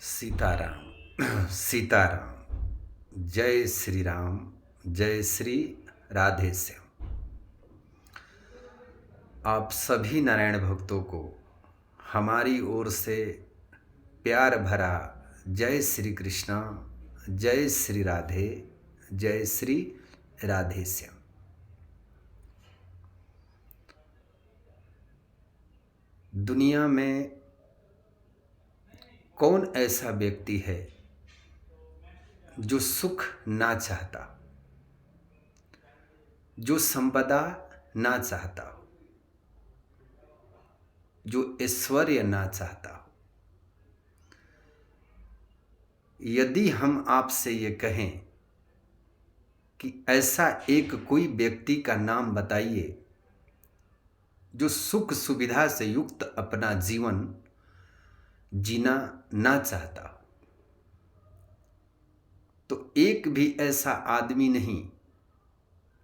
सीताराम सीताराम। जय श्री राम, जय श्री राधे श्याम। आप सभी नारायण भक्तों को हमारी ओर से प्यार भरा जय श्री कृष्णा, जय श्री राधे, जय श्री राधे श्याम। दुनिया में कौन ऐसा व्यक्ति है जो सुख ना चाहता, जो संपदा ना चाहता हो, जो ऐश्वर्य ना चाहता हो? यदि हम आपसे ये कहें कि ऐसा एक कोई व्यक्ति का नाम बताइए जो सुख सुविधा से युक्त अपना जीवन जीना ना चाहता हो, तो एक भी ऐसा आदमी नहीं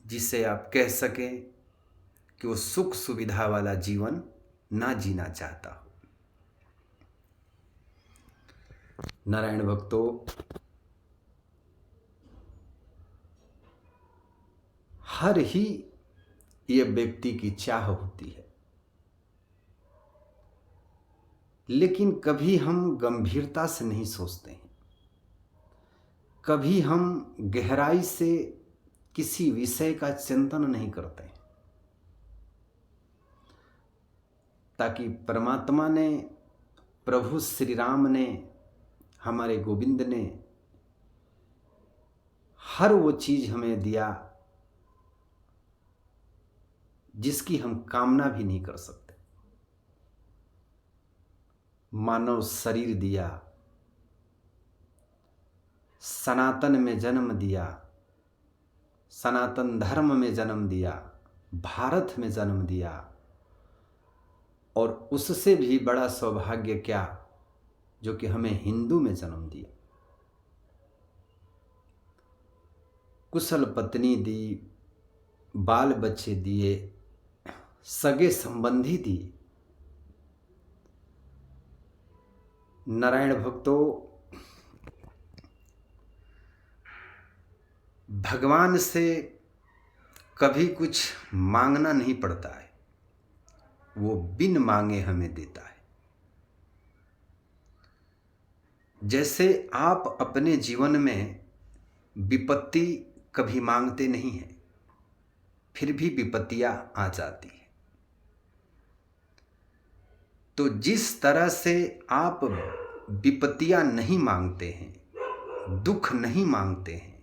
जिसे आप कह सकें कि वो सुख सुविधा वाला जीवन ना जीना चाहता हो। नारायण भक्तों, हर ही ये व्यक्ति की चाह होती है, लेकिन कभी हम गंभीरता से नहीं सोचते हैं, कभी हम गहराई से किसी विषय का चिंतन नहीं करते हैं, ताकि परमात्मा ने, प्रभु श्री राम ने, हमारे गोविंद ने हर वो चीज हमें दिया जिसकी हम कामना भी नहीं कर सकते। मानव शरीर दिया, सनातन में जन्म दिया, सनातन धर्म में जन्म दिया, भारत में जन्म दिया, और उससे भी बड़ा सौभाग्य क्या जो कि हमें हिंदू में जन्म दिया। कुशल पत्नी दी, बाल बच्चे दिए, सगे संबंधी दिए। नारायण भक्तों, भगवान से कभी कुछ मांगना नहीं पड़ता है, वो बिन मांगे हमें देता है। जैसे आप अपने जीवन में विपत्ति कभी मांगते नहीं हैं, फिर भी विपत्तियां आ जाती हैं, तो जिस तरह से आप विपत्तियां नहीं मांगते हैं, दुख नहीं मांगते हैं,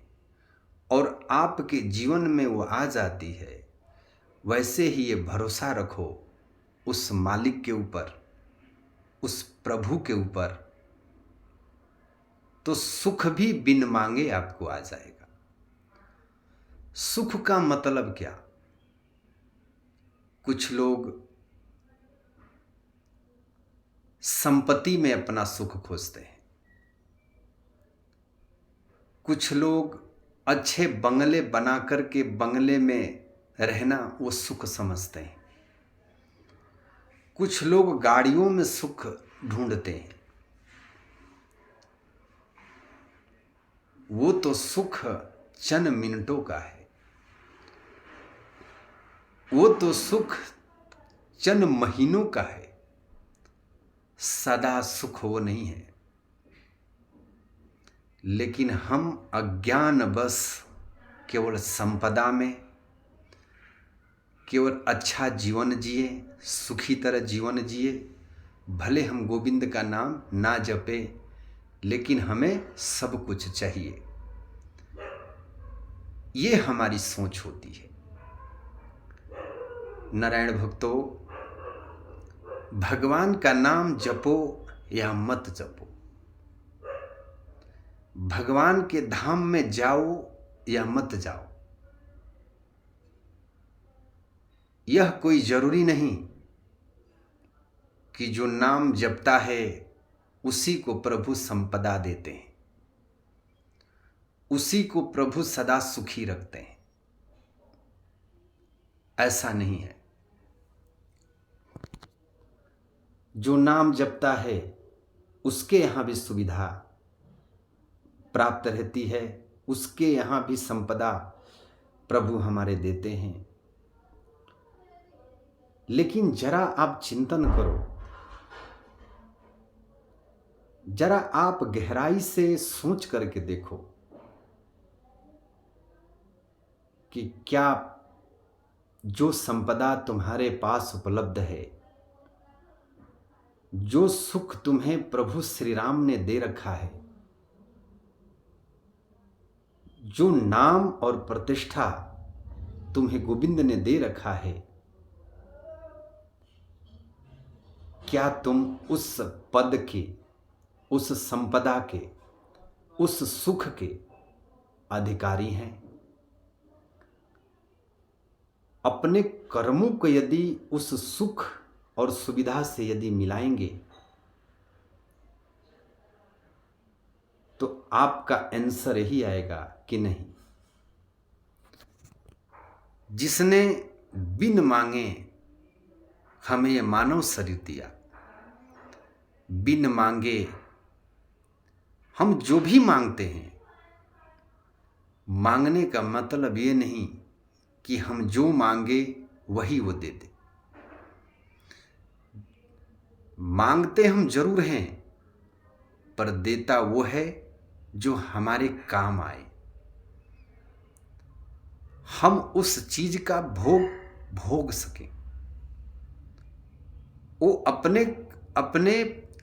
और आपके जीवन में वो आ जाती है, वैसे ही ये भरोसा रखो उस मालिक के ऊपर, उस प्रभु के ऊपर, तो सुख भी बिन मांगे आपको आ जाएगा। सुख का मतलब क्या? कुछ लोग संपत्ति में अपना सुख खोजते हैं, कुछ लोग अच्छे बंगले बना करके बंगले में रहना वो सुख समझते हैं, कुछ लोग गाड़ियों में सुख ढूंढते हैं। वो तो सुख चंद मिनटों का है, वो तो सुख चंद महीनों का है, सदा सुख वो नहीं है। लेकिन हम अज्ञानवश केवल संपदा में, केवल अच्छा जीवन जिए, सुखी तरह जीवन जिए, भले हम गोविंद का नाम ना जपे, लेकिन हमें सब कुछ चाहिए। ये हमारी सोच होती है। नारायण भक्तों, भगवान का नाम जपो या मत जपो, भगवान के धाम में जाओ या मत जाओ, यह कोई जरूरी नहीं कि जो नाम जपता है उसी को प्रभु संपदा देते हैं, उसी को प्रभु सदा सुखी रखते हैं। ऐसा नहीं है। जो नाम जपता है उसके यहाँ भी सुविधा प्राप्त रहती है, उसके यहाँ भी संपदा प्रभु हमारे देते हैं। लेकिन जरा आप चिंतन करो, जरा आप गहराई से सोच करके देखो कि क्या जो संपदा तुम्हारे पास उपलब्ध है, जो सुख तुम्हें प्रभु श्री राम ने दे रखा है, जो नाम और प्रतिष्ठा तुम्हें गोविंद ने दे रखा है, क्या तुम उस पद के, उस संपदा के, उस सुख के अधिकारी हैं? अपने कर्मों को यदि उस सुख और सुविधा से यदि मिलाएंगे तो आपका आंसर यही आएगा कि नहीं। जिसने बिन मांगे हमें ये मानव शरीर दिया, बिन मांगे हम जो भी मांगते हैं, मांगने का मतलब ये नहीं कि हम जो मांगे वही वो दे दे। मांगते हम जरूर हैं, पर देता वो है जो हमारे काम आए, हम उस चीज का भोग सकें, वो अपने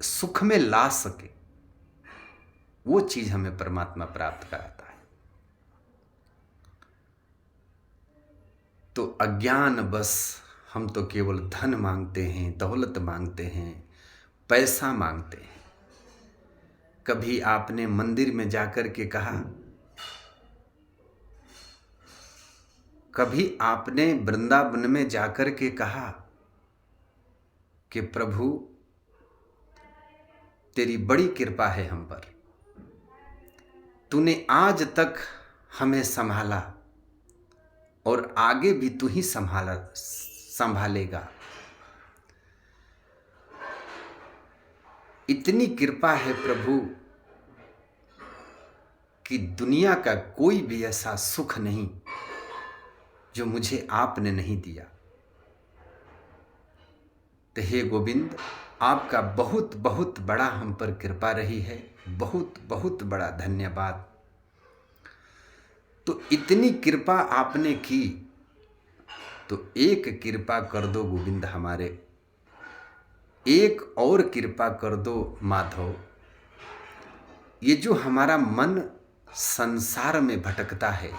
सुख में ला सके। वो चीज हमें परमात्मा प्राप्त कराता है। तो अज्ञान बस हम तो केवल धन मांगते हैं, दौलत मांगते हैं, पैसा मांगते हैं। कभी आपने मंदिर में जाकर के कहा, कभी आपने वृंदावन में जाकर के कहा कि प्रभु तेरी बड़ी कृपा है हम पर, तूने आज तक हमें संभाला और आगे भी तू ही संभालेगा। इतनी कृपा है प्रभु कि दुनिया का कोई भी ऐसा सुख नहीं जो मुझे आपने नहीं दिया। तो हे गोविंद, आपका बहुत बहुत बड़ा हम पर कृपा रही है, बहुत बहुत बड़ा धन्यवाद। तो इतनी कृपा आपने की तो एक कृपा कर दो गोविंद हमारे, एक और कृपा कर दो माधव। ये जो हमारा मन संसार में भटकता है,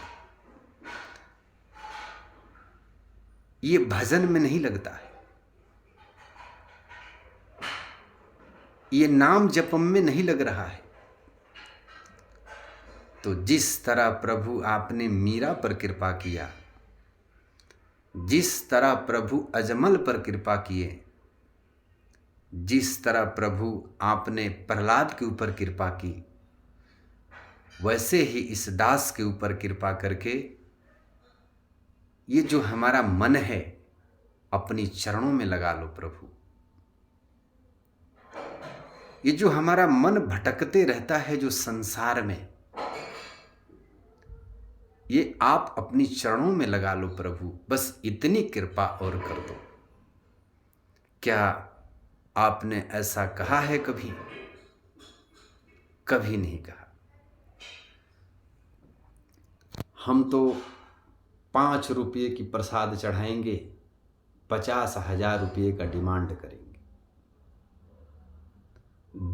ये भजन में नहीं लगता है, ये नाम जपम में नहीं लग रहा है। तो जिस तरह प्रभु आपने मीरा पर कृपा किया, जिस तरह प्रभु अजमल पर कृपा किए, जिस तरह प्रभु आपने प्रहलाद के ऊपर कृपा की, वैसे ही इस दास के ऊपर कृपा करके ये जो हमारा मन है अपनी चरणों में लगा लो प्रभु। ये जो हमारा मन भटकते रहता है जो संसार में, ये आप अपनी चरणों में लगा लो प्रभु। बस इतनी कृपा और कर दो। क्या आपने ऐसा कहा है कभी? कभी नहीं कहा। हम तो 5 रुपये की प्रसाद चढ़ाएंगे, 50,000 रुपये का डिमांड करेंगे।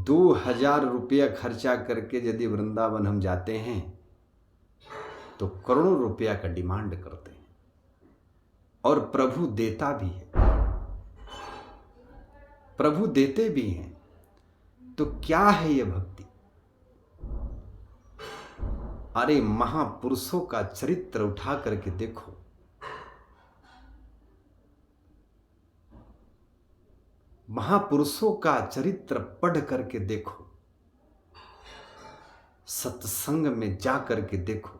2,000 रुपया खर्चा करके यदि वृंदावन हम जाते हैं तो करोड़ों रुपया का डिमांड करते हैं, और प्रभु देता भी है, प्रभु देते भी हैं। तो क्या है ये भक्ति? अरे महापुरुषों का चरित्र उठा करके देखो, महापुरुषों का चरित्र पढ़ करके देखो, सत्संग में जा करके देखो,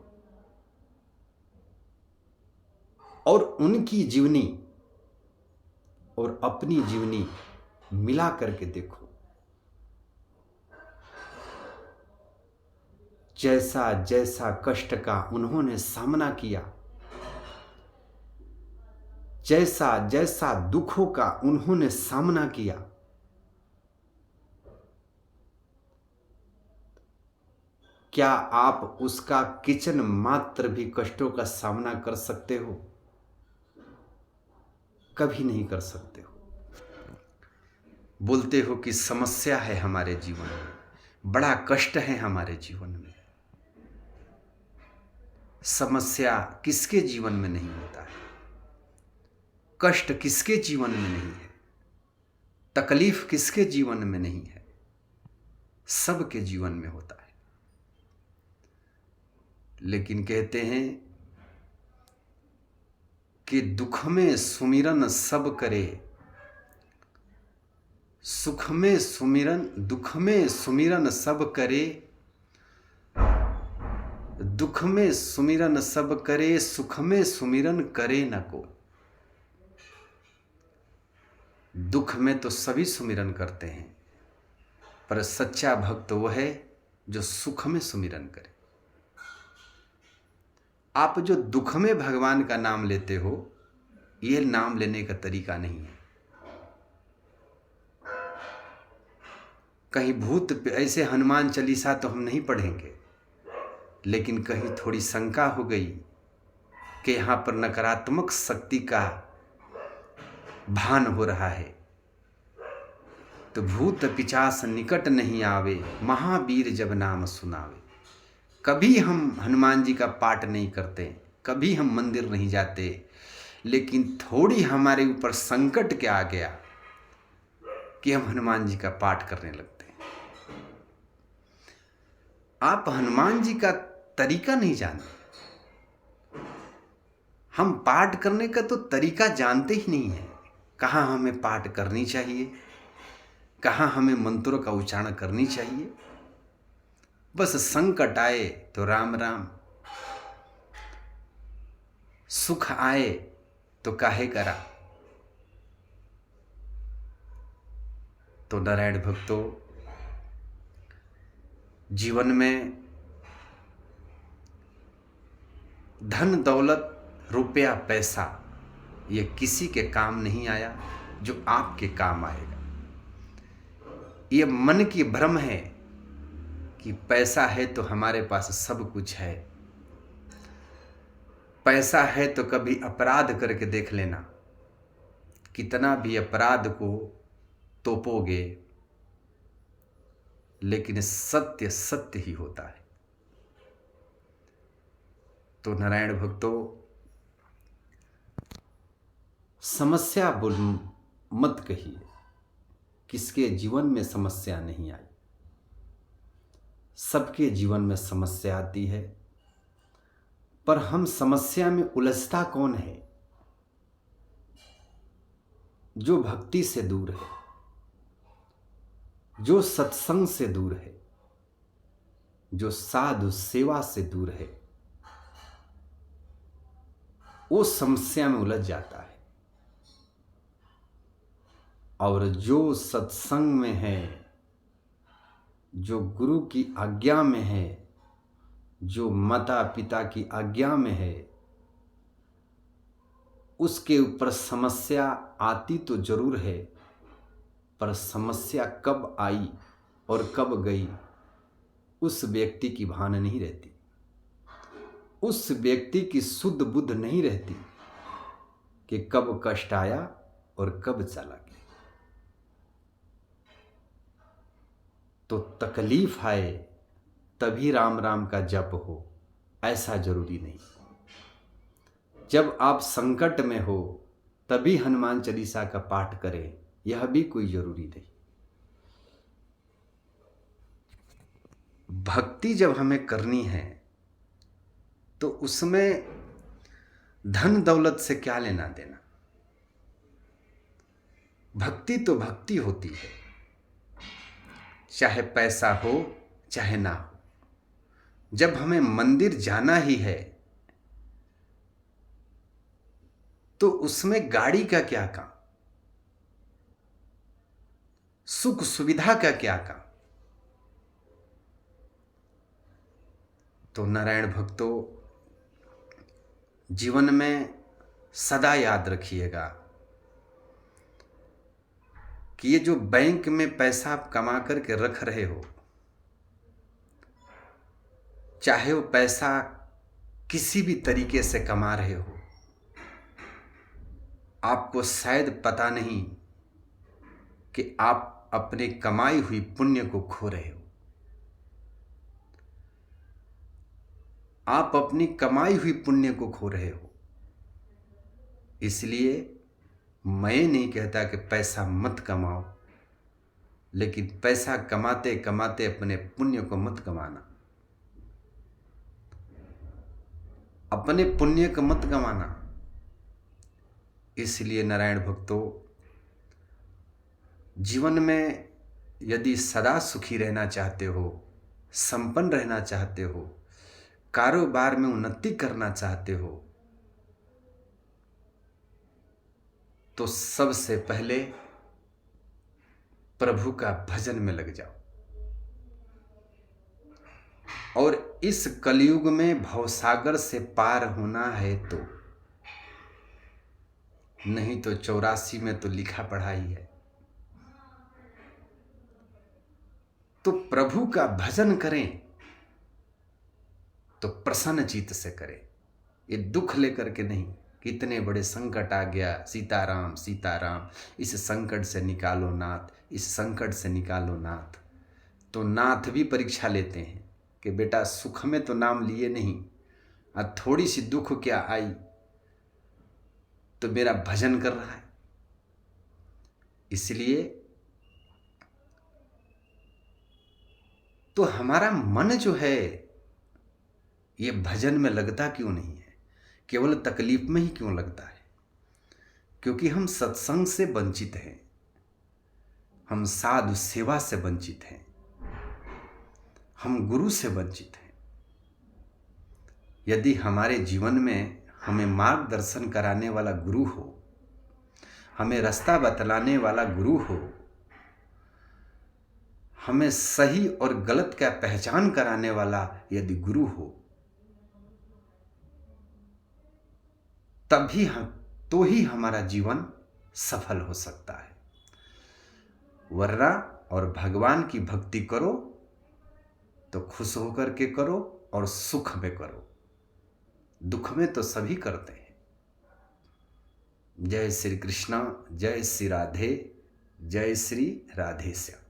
और उनकी जीवनी और अपनी जीवनी मिला करके देखो। जैसा जैसा कष्ट का उन्होंने सामना किया, जैसा जैसा दुखों का उन्होंने सामना किया, क्या आप उसका किंचन मात्र भी कष्टों का सामना कर सकते हो? कभी नहीं कर सकते हो। बोलते हो कि समस्या है हमारे जीवन में, बड़ा कष्ट है हमारे जीवन में। समस्या किसके जीवन में नहीं होता है? कष्ट किसके जीवन में नहीं है? तकलीफ किसके जीवन में नहीं है? सबके जीवन में होता है। लेकिन कहते हैं कि दुख में सुमिरन सब करे, सुख में सुमिरन, दुख में सुमिरन सब करे, दुख में सुमिरन सब करे, सुख में सुमिरन करे न को। दुख में तो सभी सुमिरन करते हैं, पर सच्चा भक्त वो है जो सुख में सुमिरन करे। आप जो दुख में भगवान का नाम लेते हो, ये नाम लेने का तरीका नहीं है। कहीं भूत पे ऐसे हनुमान चालीसा तो हम नहीं पढ़ेंगे, लेकिन कहीं थोड़ी शंका हो गई कि यहाँ पर नकारात्मक शक्ति का भान हो रहा है, तो भूत पिशाच निकट नहीं आवे, महावीर जब नाम सुनावे। कभी हम हनुमान जी का पाठ नहीं करते, कभी हम मंदिर नहीं जाते, लेकिन थोड़ी हमारे ऊपर संकट क्या आ गया कि हम हनुमान जी का पाठ करने लगते हैं। आप हनुमान जी का तरीका नहीं जानते। हम पाठ करने का तो तरीका जानते ही नहीं है। कहाँ हमें पाठ करनी चाहिए, कहाँ हमें मंत्रों का उच्चारण करनी चाहिए। बस संकट आए तो राम राम, सुख आए तो काहे करा। तो नारायण भक्तों, जीवन में धन दौलत रुपया पैसा ये किसी के काम नहीं आया जो आपके काम आएगा। ये मन की भ्रम है कि पैसा है तो हमारे पास सब कुछ है। पैसा है तो कभी अपराध करके देख लेना, कितना भी अपराध को तोपोगे, लेकिन सत्य सत्य ही होता है। तो नारायण भक्तों, समस्या बोल मत कहिए, किसके जीवन में समस्या नहीं आई। सबके जीवन में समस्या आती है, पर हम समस्या में उलझता कौन है? जो भक्ति से दूर है, जो सत्संग से दूर है, जो साधु सेवा से दूर है, वो समस्या में उलझ जाता है। और जो सत्संग में है, जो गुरु की आज्ञा में है, जो माता पिता की आज्ञा में है, उसके ऊपर समस्या आती तो जरूर है, पर समस्या कब आई और कब गई उस व्यक्ति की भान नहीं रहती। उस व्यक्ति की शुद्ध बुद्ध नहीं रहती कि कब कष्ट आया और कब चला गया। तो तकलीफ आए तभी राम राम का जप हो, ऐसा जरूरी नहीं। जब आप संकट में हो तभी हनुमान चालीसा का पाठ करें, यह भी कोई जरूरी नहीं। भक्ति जब हमें करनी है तो उसमें धन दौलत से क्या लेना देना। भक्ति तो भक्ति होती है, चाहे पैसा हो चाहे ना हो। जब हमें मंदिर जाना ही है तो उसमें गाड़ी का क्या काम, सुख सुविधा का क्या काम। तो नारायण भक्तों, जीवन में सदा याद रखिएगा कि ये जो बैंक में पैसा आप कमा करके रख रहे हो, चाहे वो पैसा किसी भी तरीके से कमा रहे हो, आपको शायद पता नहीं कि आप अपने कमाई हुई पुण्य को खो रहे हो। आप अपनी कमाई हुई पुण्य को खो रहे हो। इसलिए मैं नहीं कहता कि पैसा मत कमाओ, लेकिन पैसा कमाते कमाते अपने पुण्य को मत गंवाना, अपने पुण्य को मत गंवाना। इसलिए नारायण भक्तों, जीवन में यदि सदा सुखी रहना चाहते हो, संपन्न रहना चाहते हो, कारोबार में उन्नति करना चाहते हो, तो सबसे पहले प्रभु का भजन में लग जाओ। और इस कलयुग में भवसागर से पार होना है तो, नहीं तो 84 में तो लिखा पढ़ा ही है। तो प्रभु का भजन करें तो प्रसन्न चित्त से करें, ये दुख लेकर के नहीं कि इतने बड़े संकट आ गया, सीताराम सीताराम, इस संकट से निकालो नाथ, इस संकट से निकालो नाथ। तो नाथ भी परीक्षा लेते हैं कि बेटा सुख में तो नाम लिए नहीं, अब थोड़ी सी दुख क्या आई तो मेरा भजन कर रहा है। इसलिए तो हमारा मन जो है ये भजन में लगता क्यों नहीं है, केवल तकलीफ में ही क्यों लगता है? क्योंकि हम सत्संग से वंचित हैं, हम साधु सेवा से वंचित हैं, हम गुरु से वंचित हैं। यदि हमारे जीवन में हमें मार्गदर्शन कराने वाला गुरु हो, हमें रास्ता बतलाने वाला गुरु हो, हमें सही और गलत का पहचान कराने वाला यदि गुरु हो, तभी तो ही हमारा जीवन सफल हो सकता है। वरना और भगवान की भक्ति करो तो खुश होकर के करो और सुख में करो, दुख में तो सभी करते हैं। जय श्री कृष्ण, जय श्री राधे, जय श्री राधेश्याम।